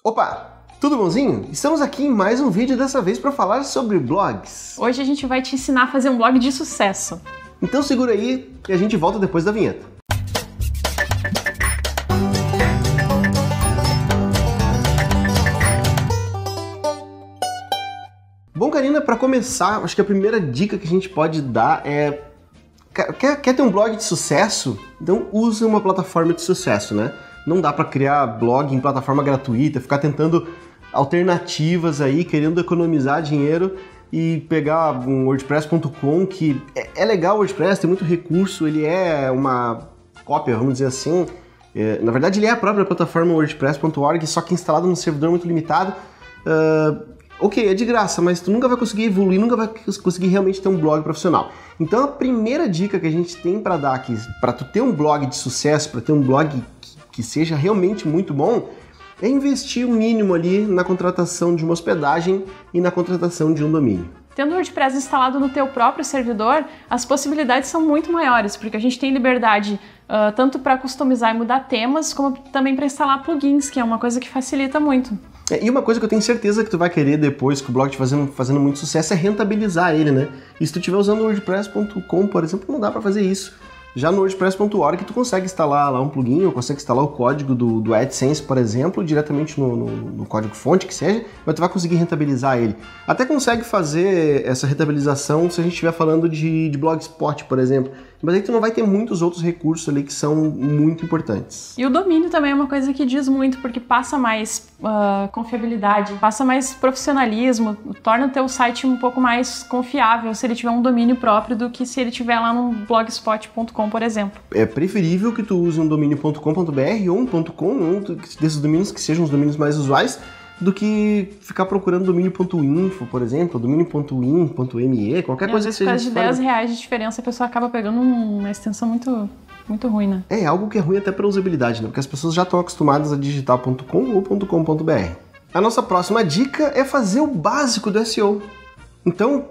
Opa, tudo bonzinho? Estamos aqui em mais um vídeo, dessa vez para falar sobre blogs. Hoje a gente vai te ensinar a fazer um blog de sucesso. Então segura aí e a gente volta depois da vinheta. Bom, Karina, para começar, acho que a primeira dica que a gente pode dar é... Quer ter um blog de sucesso? Então use uma plataforma de sucesso, né? Não dá para criar blog em plataforma gratuita, ficar tentando alternativas aí, querendo economizar dinheiro e pegar um WordPress.com, que é legal o WordPress, tem muito recurso, ele é uma cópia, vamos dizer assim. Na verdade, ele é a própria plataforma WordPress.org, só que instalado num servidor muito limitado. Ok, é de graça, mas tu nunca vai conseguir evoluir, nunca vai conseguir realmente ter um blog profissional. Então a primeira dica que a gente tem para dar aqui, para tu ter um blog de sucesso, para ter um blog que seja realmente muito bom, é investir o mínimo ali na contratação de uma hospedagem e na contratação de um domínio. Tendo o WordPress instalado no teu próprio servidor, as possibilidades são muito maiores, porque a gente tem liberdade tanto para customizar e mudar temas, como também para instalar plugins, que é uma coisa que facilita muito. E uma coisa que eu tenho certeza que tu vai querer depois que o blog te fazendo muito sucesso é rentabilizar ele, né? E se tu estiver usando o WordPress.com, por exemplo, não dá para fazer isso. Já no WordPress.org tu consegue instalar lá um plugin, ou consegue instalar o código do AdSense, por exemplo, diretamente no código-fonte que seja, mas tu vai conseguir rentabilizar ele. Até consegue fazer essa rentabilização se a gente estiver falando de Blogspot, por exemplo. Mas aí tu não vai ter muitos outros recursos ali que são muito importantes. E o domínio também é uma coisa que diz muito, porque passa mais confiabilidade, passa mais profissionalismo, torna o teu site um pouco mais confiável se ele tiver um domínio próprio do que se ele tiver lá no blogspot.com, por exemplo. É preferível que tu use um domínio.com.br ou um .com, um desses domínios que sejam os domínios mais usuais, do que ficar procurando domínio.info, por exemplo, domínio.in.me, qualquer coisa que seja. Às vezes, por causa de R$10 de diferença, a pessoa acaba pegando uma extensão muito ruim, né? É algo que é ruim até para usabilidade, né? Porque as pessoas já estão acostumadas a digitar .com ou .com.br. A nossa próxima dica é fazer o básico do SEO. Então,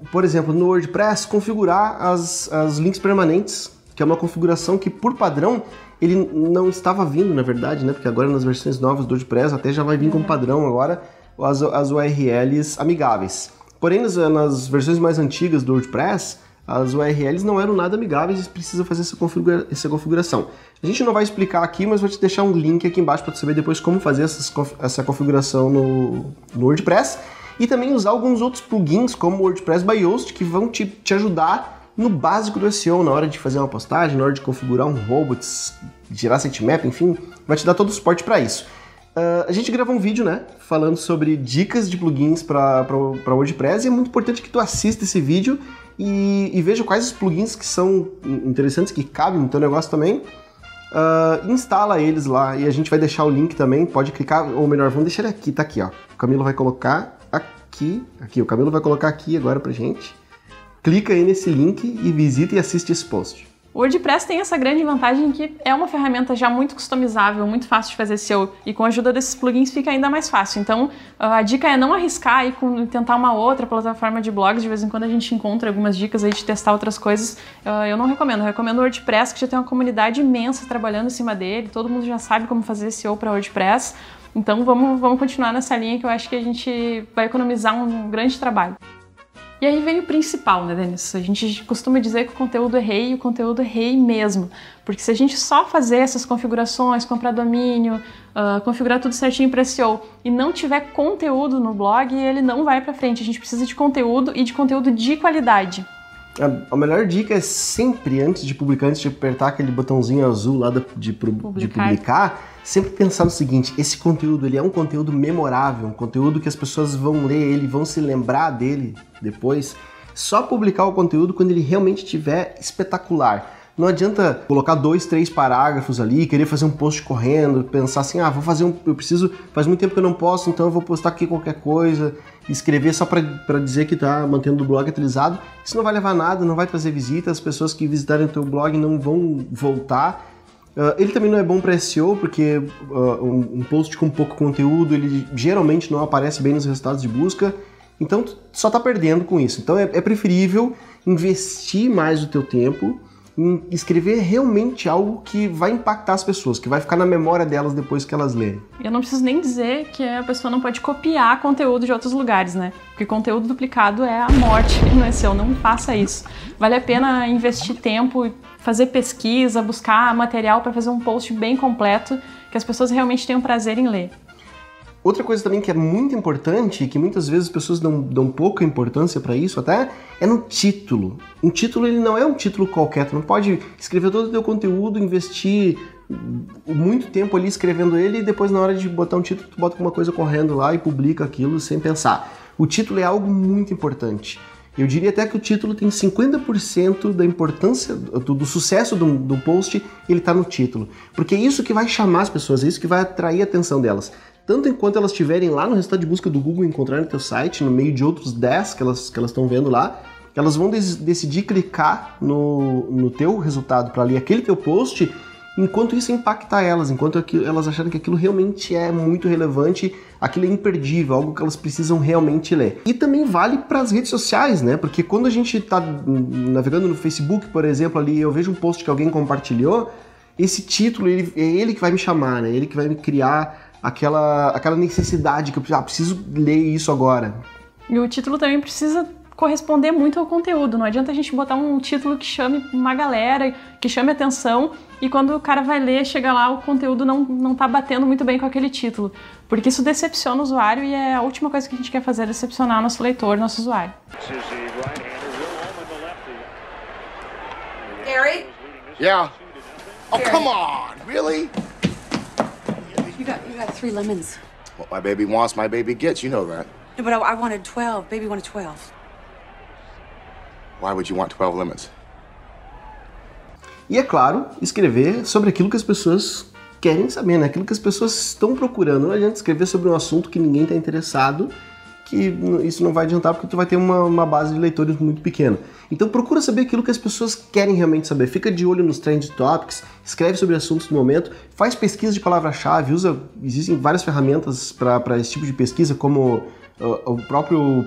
por exemplo, no WordPress, configurar as links permanentes, que é uma configuração que, por padrão, ele não estava vindo, na verdade, né? Porque agora nas versões novas do WordPress até já vai vir como padrão agora as URLs amigáveis. Porém, nas versões mais antigas do WordPress, as URLs não eram nada amigáveis e precisa fazer essa configuração. A gente não vai explicar aqui, mas vou te deixar um link aqui embaixo para tu saber depois como fazer essa configuração no WordPress. E também usar alguns outros plugins, como o WordPress by Yoast, que vão te ajudar no básico do SEO, na hora de fazer uma postagem, na hora de configurar um robots, gerar sitemap, enfim, vai te dar todo o suporte para isso. A gente gravou um vídeo, né, falando sobre dicas de plugins para WordPress, e é muito importante que tu assista esse vídeo e veja quais os plugins que são interessantes, que cabem no teu negócio também. Instala eles lá, e a gente vai deixar o link também, pode clicar, ou melhor, vamos deixar ele aqui, tá aqui, ó. O Camilo vai colocar aqui, o Camilo vai colocar aqui agora pra gente. Clica aí nesse link e visita e assiste esse post. O WordPress tem essa grande vantagem que é uma ferramenta já muito customizável, muito fácil de fazer SEO, e com a ajuda desses plugins fica ainda mais fácil. Então a dica é não arriscar e tentar uma outra plataforma de blogs. De vez em quando a gente encontra algumas dicas aí de testar outras coisas. Eu não recomendo, eu recomendo o WordPress, que já tem uma comunidade imensa trabalhando em cima dele, todo mundo já sabe como fazer SEO para WordPress. Então vamos continuar nessa linha, que eu acho que a gente vai economizar um grande trabalho. E aí vem o principal, né, Denis? A gente costuma dizer que o conteúdo é rei, e o conteúdo é rei mesmo. Porque se a gente só fazer essas configurações, comprar domínio, configurar tudo certinho para SEO e não tiver conteúdo no blog, ele não vai para frente. A gente precisa de conteúdo, e de conteúdo de qualidade. A melhor dica é sempre, antes de publicar, antes de apertar aquele botãozinho azul lá de publicar, sempre pensar no seguinte: esse conteúdo ele é um conteúdo memorável, um conteúdo que as pessoas vão ler ele, vão se lembrar dele depois. Só publicar o conteúdo quando ele realmente estiver espetacular. Não adianta colocar 2, 3 parágrafos ali, querer fazer um post correndo, pensar assim, vou fazer eu preciso, faz muito tempo que eu não posto, então eu vou postar aqui qualquer coisa, escrever só para dizer que tá mantendo o blog atualizado. Isso não vai levar a nada, não vai trazer visitas, as pessoas que visitarem o teu blog não vão voltar. Ele também não é bom para SEO, porque um post com pouco conteúdo, ele geralmente não aparece bem nos resultados de busca, então tu só tá perdendo com isso. Então é preferível investir mais o teu tempo em escrever realmente algo que vai impactar as pessoas, que vai ficar na memória delas depois que elas lerem. Eu não preciso nem dizer que a pessoa não pode copiar conteúdo de outros lugares, né? Porque conteúdo duplicado é a morte no SEO, não faça isso. Vale a pena investir tempo, fazer pesquisa, buscar material para fazer um post bem completo, que as pessoas realmente tenham prazer em ler. Outra coisa também que é muito importante e que muitas vezes as pessoas dão pouca importância para isso até, é no título. Um título, ele não é um título qualquer, tu não pode escrever todo o teu conteúdo, investir muito tempo ali escrevendo ele e depois na hora de botar um título tu bota alguma coisa correndo lá e publica aquilo sem pensar. O título é algo muito importante. Eu diria até que o título tem 50% da importância, do sucesso do post, ele está no título. Porque é isso que vai chamar as pessoas, é isso que vai atrair a atenção delas. Tanto enquanto elas estiverem lá no resultado de busca do Google e encontrarem o teu site, no meio de outros 10 que elas estão vendo lá, elas vão decidir clicar no teu resultado para ler aquele teu post, enquanto isso impactar elas, enquanto elas acharem que aquilo realmente é muito relevante, aquilo é imperdível, algo que elas precisam realmente ler. E também vale para as redes sociais, né? Porque quando a gente está navegando no Facebook, por exemplo, ali eu vejo um post que alguém compartilhou, esse título, é ele que vai me chamar, né? Ele que vai me criar aquela necessidade que eu preciso ler isso agora. E o título também precisa corresponder muito ao conteúdo. Não adianta a gente botar um título que chame uma galera, que chame atenção, e quando o cara vai ler, chega lá, o conteúdo não tá batendo muito bem com aquele título. Porque isso decepciona o usuário e é a última coisa que a gente quer fazer, é decepcionar nosso leitor, nosso usuário. Gary? Yeah. Oh, come on, really? You got 3 lemons. What my baby wants, my baby gets. You know that. No, but I wanted 12. Baby wanted 12. Why would you want 12 lemons? E é claro, escrever sobre aquilo que as pessoas querem saber, né? Aquilo que as pessoas estão procurando. Não adianta escrever sobre um assunto que ninguém está interessado, que isso não vai adiantar porque tu vai ter uma base de leitores muito pequena. Então procura saber aquilo que as pessoas querem realmente saber. Fica de olho nos trend topics, escreve sobre assuntos do momento, faz pesquisa de palavra-chave, existem várias ferramentas para esse tipo de pesquisa, como o próprio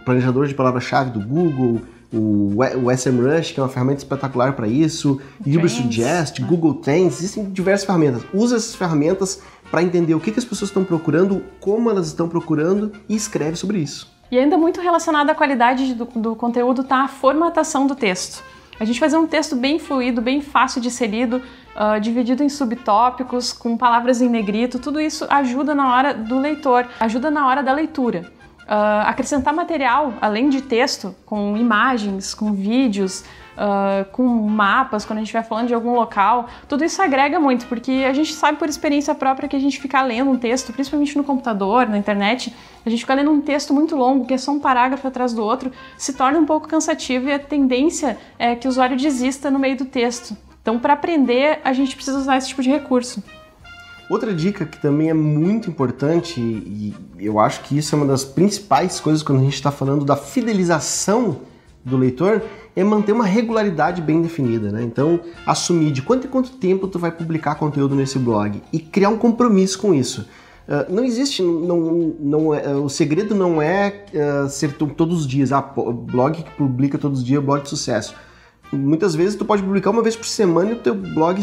planejador de palavra-chave do Google, o SEMrush, que é uma ferramenta espetacular para isso, Ubersuggest, Google Trends, existem diversas ferramentas. Usa essas ferramentas para entender o que as pessoas estão procurando, como elas estão procurando e escreve sobre isso. E ainda muito relacionado à qualidade do conteúdo está a formatação do texto. A gente fazer um texto bem fluido, bem fácil de ser lido, dividido em subtópicos, com palavras em negrito, tudo isso ajuda na hora do leitor, ajuda na hora da leitura. Acrescentar material, além de texto, com imagens, com vídeos, com mapas, quando a gente estiver falando de algum local, tudo isso agrega muito, porque a gente sabe por experiência própria que a gente ficar lendo um texto, principalmente no computador, na internet, a gente fica lendo um texto muito longo, que é só um parágrafo atrás do outro, se torna um pouco cansativo e a tendência é que o usuário desista no meio do texto. Então, para aprender, a gente precisa usar esse tipo de recurso. Outra dica que também é muito importante, e eu acho que isso é uma das principais coisas quando a gente está falando da fidelização do leitor, é manter uma regularidade bem definida, né? Então, assumir de quanto em quanto tempo tu vai publicar conteúdo nesse blog e criar um compromisso com isso. Não existe, o segredo não é ser todos os dias, blog que publica todos os dias é blog de sucesso. Muitas vezes tu pode publicar uma vez por semana e o teu blog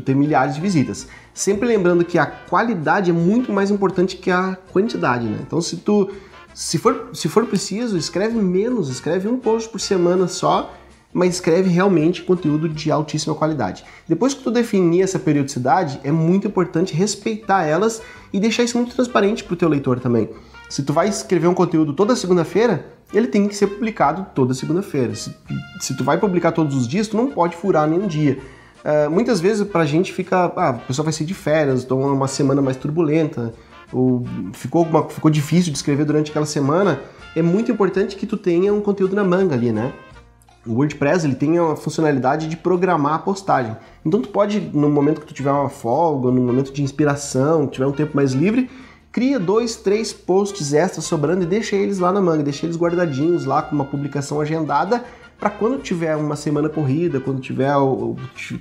ter milhares de visitas. Sempre lembrando que a qualidade é muito mais importante que a quantidade, né? Então se for preciso, escreve menos, escreve um post por semana só, mas escreve realmente conteúdo de altíssima qualidade. Depois que tu definir essa periodicidade, é muito importante respeitar elas e deixar isso muito transparente para o teu leitor também. Se tu vai escrever um conteúdo toda segunda-feira, ele tem que ser publicado toda segunda-feira. Se tu vai publicar todos os dias, tu não pode furar nenhum dia. Muitas vezes pra gente fica, a pessoa vai sair de férias, então é uma semana mais turbulenta, ou ficou difícil de escrever durante aquela semana. É muito importante que tu tenha um conteúdo na manga ali, né? O WordPress, ele tem a funcionalidade de programar a postagem. Então tu pode, no momento que tu tiver uma folga, no momento de inspiração, tiver um tempo mais livre, cria 2, 3 posts extras sobrando e deixa eles lá na manga, deixa eles guardadinhos lá com uma publicação agendada para quando tiver uma semana corrida, quando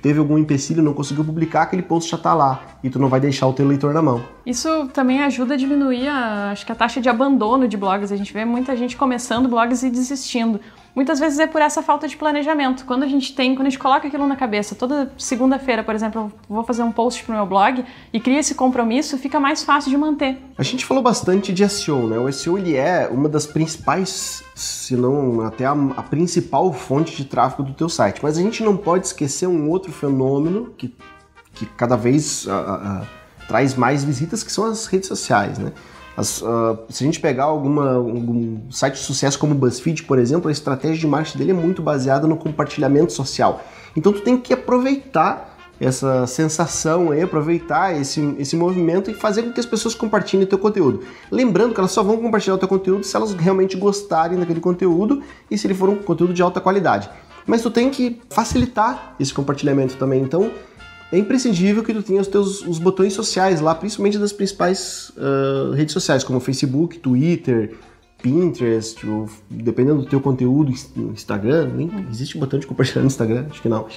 teve algum empecilho e não conseguiu publicar, aquele post já tá lá e tu não vai deixar o teu leitor na mão. Isso também ajuda a diminuir acho que a taxa de abandono de blogs. A gente vê muita gente começando blogs e desistindo. muitas vezes é por essa falta de planejamento. Quando a gente coloca aquilo na cabeça, toda segunda-feira, por exemplo, eu vou fazer um post pro meu blog e cria esse compromisso, fica mais fácil de manter. A gente falou bastante de SEO, né? O SEO, ele é uma das principais, se não até a principal fonte de tráfego do teu site. Mas a gente não pode esquecer um outro fenômeno que cada vez traz mais visitas, que são as redes sociais, né? Se a gente pegar algum site de sucesso como o BuzzFeed, por exemplo, a estratégia de marketing dele é muito baseada no compartilhamento social. Então tu tem que aproveitar essa sensação aí, aproveitar esse movimento e fazer com que as pessoas compartilhem o teu conteúdo. Lembrando que elas só vão compartilhar o teu conteúdo se elas realmente gostarem daquele conteúdo e se ele for um conteúdo de alta qualidade. Mas tu tem que facilitar esse compartilhamento também, então é imprescindível que tu tenha os botões sociais lá, principalmente das principais redes sociais, como Facebook, Twitter, Pinterest, ou, dependendo do teu conteúdo, Instagram. Nem existe botão de compartilhar no Instagram? Acho que não.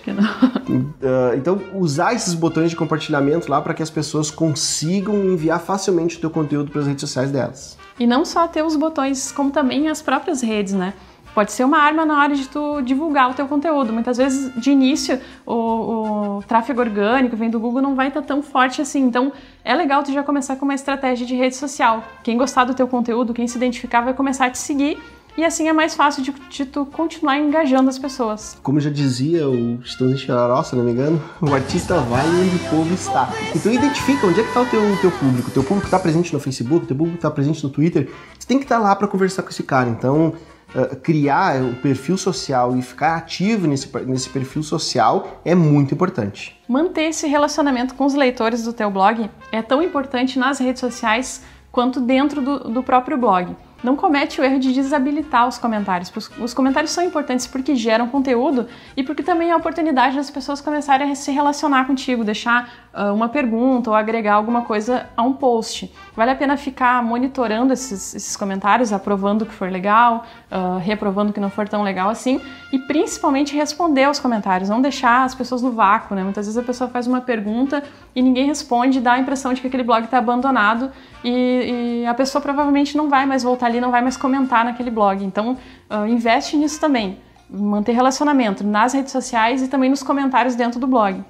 Então, usar esses botões de compartilhamento lá para que as pessoas consigam enviar facilmente o teu conteúdo para as redes sociais delas. E não só ter os botões, como também as próprias redes, né? Pode ser uma arma na hora de tu divulgar o teu conteúdo. Muitas vezes, de início, o tráfego orgânico vem do Google não vai estar tão forte assim. Então, é legal tu já começar com uma estratégia de rede social. Quem gostar do teu conteúdo, quem se identificar, vai começar a te seguir. E assim é mais fácil de tu continuar engajando as pessoas. Como já dizia o Chitãozinho Chororó, se não me engano, o artista vai onde o povo está. Então identifica onde é que está o teu público. O teu público está presente no Facebook, o teu público está presente no Twitter. Você tem que estar lá para conversar com esse cara. Então, criar o perfil social e ficar ativo nesse perfil social é muito importante. Manter esse relacionamento com os leitores do teu blog é tão importante nas redes sociais quanto dentro do próprio blog. Não comete o erro de desabilitar os comentários. Os comentários são importantes porque geram conteúdo e porque também é a oportunidade das pessoas começarem a se relacionar contigo, deixar uma pergunta ou agregar alguma coisa a um post. Vale a pena ficar monitorando esses comentários, aprovando o que for legal, reprovando o que não for tão legal assim e principalmente responder aos comentários, não deixar as pessoas no vácuo, né? Muitas vezes a pessoa faz uma pergunta e ninguém responde, dá a impressão de que aquele blog está abandonado e a pessoa provavelmente não vai mais voltar ali, não vai mais comentar naquele blog. Então, investe nisso também. Manter relacionamento nas redes sociais e também nos comentários dentro do blog.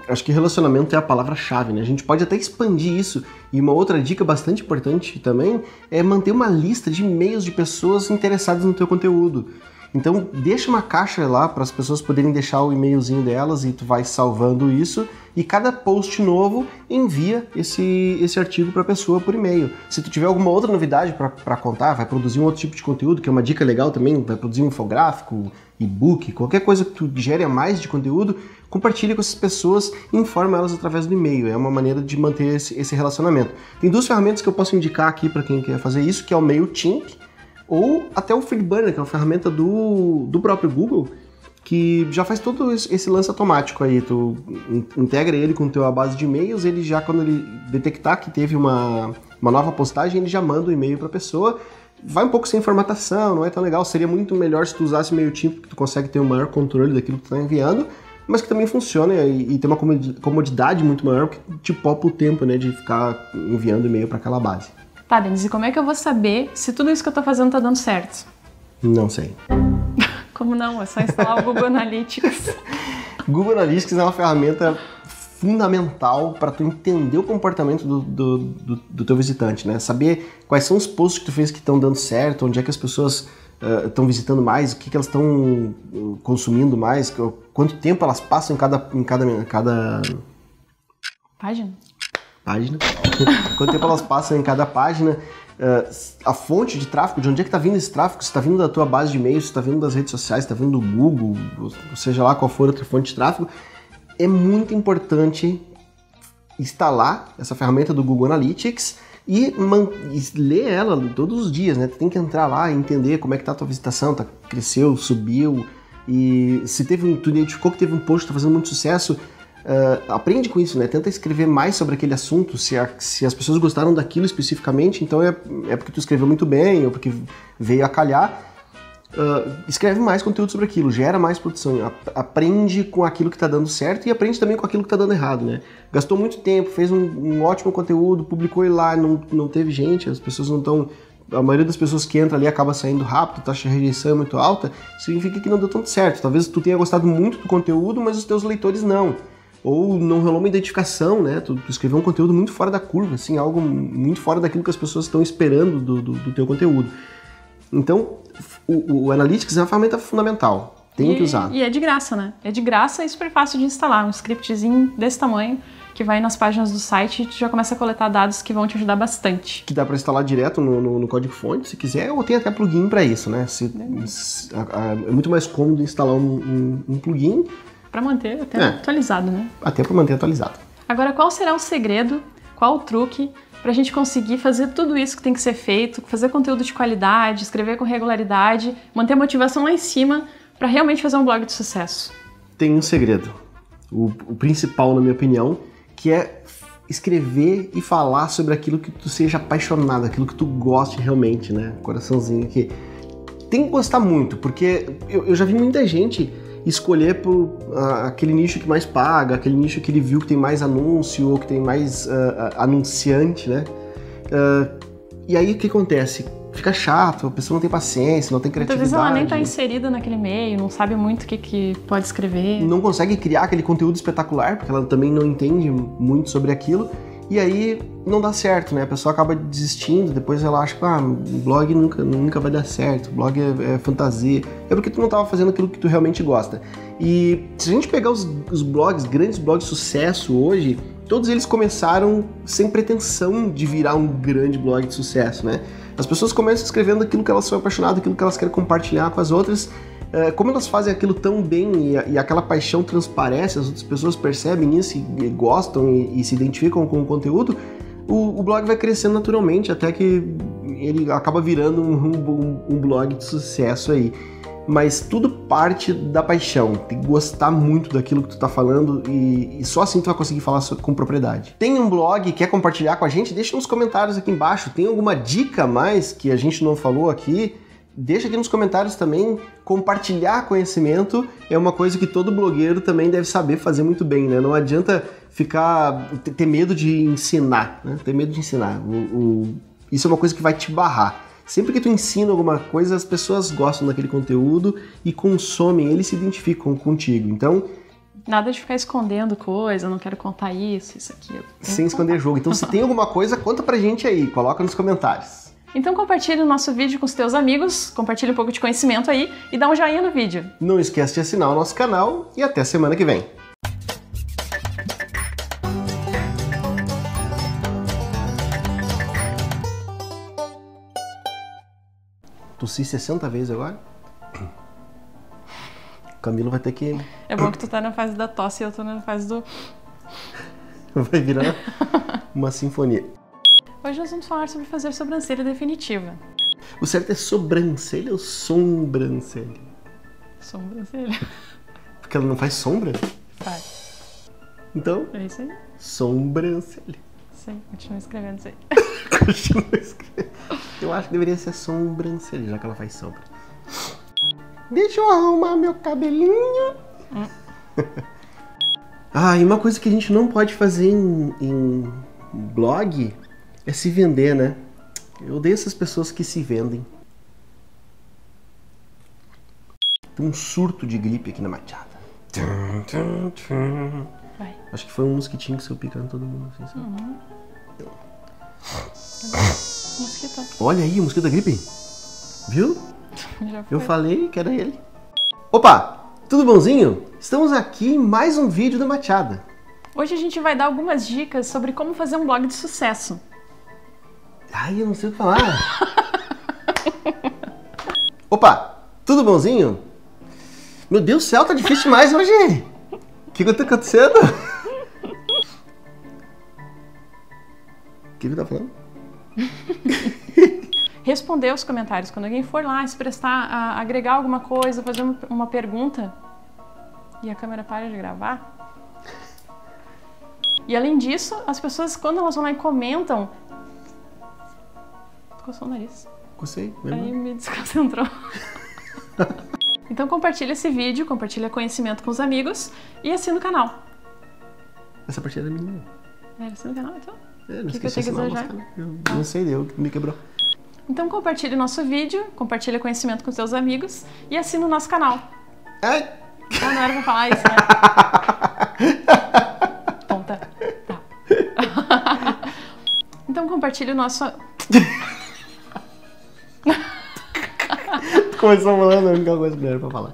Acho que relacionamento é a palavra-chave, né? A gente pode até expandir isso. E uma outra dica bastante importante também é manter uma lista de e-mails de pessoas interessadas no teu conteúdo. Então, deixa uma caixa lá para as pessoas poderem deixar o e-mailzinho delas e tu vai salvando isso. E cada post novo envia esse artigo para a pessoa por e-mail. Se tu tiver alguma outra novidade para contar, vai produzir um outro tipo de conteúdo, que é uma dica legal também, vai produzir um infográfico, e-book, qualquer coisa que tu gere a mais de conteúdo, compartilha com essas pessoas e informa elas através do e-mail. É uma maneira de manter esse relacionamento. Tem duas ferramentas que eu posso indicar aqui para quem quer fazer isso, que é o MailChimp ou até o Feedburner, que é uma ferramenta do próprio Google, que já faz todo esse lance automático aí. Tu integra ele com a tua base de e-mails, ele já, quando ele detectar que teve uma nova postagem, ele já manda o e-mail para a pessoa. Vai um pouco sem formatação, não é tão legal. Seria muito melhor se tu usasse MailChimp, porque tu consegue ter um maior controle daquilo que tu está enviando, mas que também funciona e tem uma comodidade muito maior, porque te poupa o tempo, né, de ficar enviando e-mail para aquela base. Tá, Denis, e como é que eu vou saber se tudo isso que eu tô fazendo tá dando certo? Não sei. Como não? É só instalar o Google Analytics. Google Analytics é uma ferramenta fundamental para tu entender o comportamento do teu visitante, né? Saber quais são os posts que tu fez que estão dando certo, onde é que as pessoas estão visitando mais, o que elas estão consumindo mais, quanto tempo elas passam em cada página. Quanto tempo elas passam em cada página, a fonte de tráfego, de onde é que está vindo esse tráfego, se está vindo da tua base de e-mails, se está vindo das redes sociais, se está vindo do Google, ou seja lá qual for outra fonte de tráfego. É muito importante instalar essa ferramenta do Google Analytics e ler ela todos os dias, né? Tu tem que entrar lá e entender como é que tá a tua visitação, cresceu, subiu, e se tu identificou que teve um post que tá fazendo muito sucesso, aprende com isso, né? Tenta escrever mais sobre aquele assunto, se as pessoas gostaram daquilo especificamente, então é porque tu escreveu muito bem, ou porque veio a calhar. Escreve mais conteúdo sobre aquilo, gera mais produção, aprende com aquilo que está dando certo e aprende também com aquilo que está dando errado, né? Gastou muito tempo, fez um ótimo conteúdo, publicou ele lá, não teve gente, as pessoas não estão a maioria das pessoas que entra ali acaba saindo rápido, a taxa de rejeição é muito alta, significa que não deu tanto certo. Talvez tu tenha gostado muito do conteúdo, mas os teus leitores não. Ou não rolou uma identificação, né? Tu escreveu um conteúdo muito fora da curva, assim, algo muito fora daquilo que as pessoas estão esperando do teu conteúdo. Então, o Analytics é uma ferramenta fundamental. Tem que usar. E é de graça, né? É de graça e super fácil de instalar. Um scriptzinho desse tamanho que vai nas páginas do site e tu já começa a coletar dados que vão te ajudar bastante. Que dá para instalar direto no código-fonte, se quiser, ou tem até plugin para isso, né? É muito mais cômodo instalar um plugin. Para manter até atualizado, né? Até para manter atualizado. Agora, qual será o segredo, qual o truque para a gente conseguir fazer tudo isso que tem que ser feito, fazer conteúdo de qualidade, escrever com regularidade, manter a motivação lá em cima para realmente fazer um blog de sucesso? Tem um segredo, o principal, na minha opinião, que é escrever e falar sobre aquilo que tu seja apaixonado, aquilo que tu goste realmente, né? Coraçãozinho aqui. Tem que gostar muito, porque eu já vi muita gente escolher por aquele nicho que mais paga, aquele nicho que ele viu que tem mais anúncio ou que tem mais anunciante, né? E aí o que acontece? Fica chato, a pessoa não tem paciência, não tem criatividade. Muitas vezes ela nem está inserida naquele meio, não sabe muito o que pode escrever. Não consegue criar aquele conteúdo espetacular, porque ela também não entende muito sobre aquilo. E aí não dá certo, né? A pessoa acaba desistindo, depois ela acha que blog nunca vai dar certo, blog é fantasia. É porque tu não estava fazendo aquilo que tu realmente gosta. E se a gente pegar os blogs, grandes blogs de sucesso hoje, todos eles começaram sem pretensão de virar um grande blog de sucesso, né? As pessoas começam escrevendo aquilo que elas são apaixonadas, aquilo que elas querem compartilhar com as outras. Como elas fazem aquilo tão bem e aquela paixão transparece, as outras pessoas percebem isso e gostam e se identificam com o conteúdo, o blog vai crescendo naturalmente até que ele acaba virando um blog de sucesso aí. Mas tudo parte da paixão, tem que gostar muito daquilo que tu tá falando e só assim tu vai conseguir falar com propriedade. Tem um blog, quer compartilhar com a gente? Deixa nos comentários aqui embaixo. Tem alguma dica a mais que a gente não falou aqui? Deixa aqui nos comentários também. Compartilhar conhecimento é uma coisa que todo blogueiro também deve saber fazer muito bem, né? Não adianta ter medo de ensinar, né? Ter medo de ensinar. Isso é uma coisa que vai te barrar. Sempre que tu ensina alguma coisa, as pessoas gostam daquele conteúdo e consomem, eles se identificam contigo. Então, nada de ficar escondendo coisa, não quero contar isso, aquilo. Sem esconder jogo. Então, se tem alguma coisa, conta pra gente aí, coloca nos comentários. Então compartilhe o nosso vídeo com os teus amigos, compartilhe um pouco de conhecimento aí e dá um joinha no vídeo. Não esquece de assinar o nosso canal e até semana que vem. Tossi 60 vezes agora? O Camilo vai ter que... É bom que tu tá na fase da tosse e eu tô na fase do... Vai virar uma sinfonia. Hoje nós vamos falar sobre fazer sobrancelha definitiva. O certo é sobrancelha ou sobrancelha? Sobrancelha. Porque ela não faz sombra? Faz. Então? É isso aí. Sobrancelha. Sim, continua escrevendo isso aí. Continua escrevendo. Eu acho que deveria ser sobrancelha, já que ela faz sombra. Deixa eu arrumar meu cabelinho. E uma coisa que a gente não pode fazer em blog é se vender, né? Eu odeio essas pessoas que se vendem. Tem um surto de gripe aqui na Machada. Vai. Acho que foi um mosquitinho que saiu picando todo mundo. Assim, sabe? Mosquito. Olha aí, o mosquito da gripe. Viu? Já foi. Eu falei que era ele. Opa, tudo bonzinho? Estamos aqui em mais um vídeo da Machada. Hoje a gente vai dar algumas dicas sobre como fazer um blog de sucesso. Ai, eu não sei o que falar. Opa, tudo bonzinho? Meu Deus do céu, tá difícil demais hoje. O que tá acontecendo? O que tá falando? Responder os comentários. Quando alguém for lá, se prestar a agregar alguma coisa, fazer uma pergunta e a câmera para de gravar. E além disso, as pessoas, quando elas vão lá e comentam... Coçou o nariz. Cocei. Aí me desconcentrou. Então compartilha esse vídeo, compartilha conhecimento com os amigos e assina o canal. Essa partida é minha. Assina o canal, então? Não que eu tenho que dizer dizer já? Eu não sei, me quebrou. Então compartilhe o nosso vídeo, compartilhe conhecimento com seus amigos e assine o nosso canal. Ai. Ah, não era pra falar isso, né? Bom, tá. Então compartilhe o nosso... Começou falando a única coisa que não era pra falar.